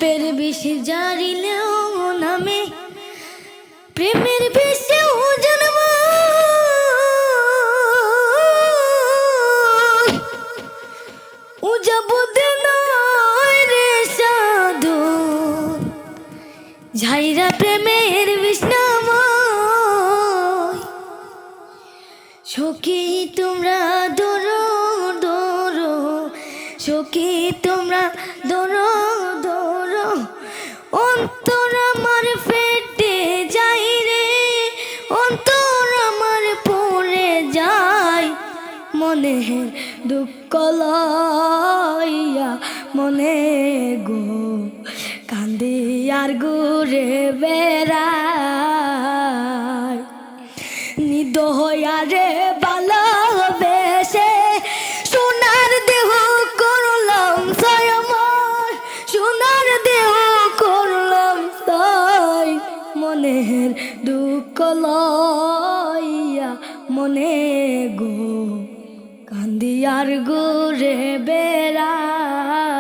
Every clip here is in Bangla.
পাপের বিষ জারিলেও নামে প্রেমের বিষেও জন্ম উজাবুদে নয় রে সাধু ঝাইরা প্রেমের বিষ্ণাময় সখী তোমরা দৌড়ো দৌড়ো সখী তোমরা দৌড়ো দৌড়ো অন্তর আমার ফেটে যাই রে অন্তর আমার পড়ে যায় মনে দুঃখ লইয়া মনে গো কান্দি আর ঘুরে বেড়ায় নিদ হইয়া রে ভালোবেসে সোনার দেহ করলাম আমার সোনার দেহ করলাম তাই মনের দুঃখ লইয়া মনে গো কান্দি আর ঘুরে বেড়ায়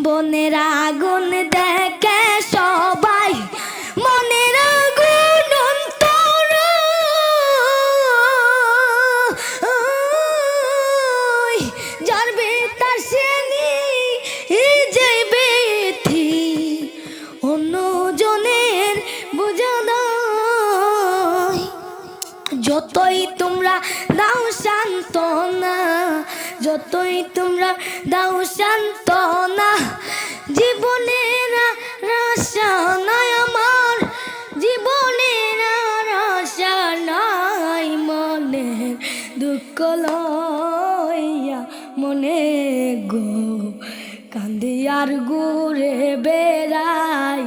বনের আগুন দেখে সবাই মনের আগুন অন্তর যারবে তার শ্রেণী যাইবে থি অন্য জনের বোঝা নাই যতই তোমরা দাও সান্ত্বনা যতই তোমরা দাও সান্ত্বনা জীবনের আশা নাই আমার জীবনের আশা নাই মনে দুঃখ লইয়া মনে গো কান্দি আর ঘুরে বেড়াই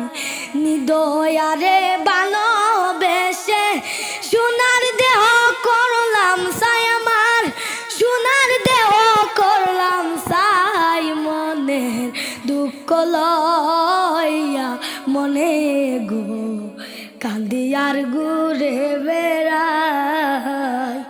নিদয়ারে ভালোবেসে সোনার দেহ করলাম সাই আমার সোনার দেহ করলাম সাই মনের দুঃখ লইয়া মনে গো কান্দি আর ঘুরে বেড়াই।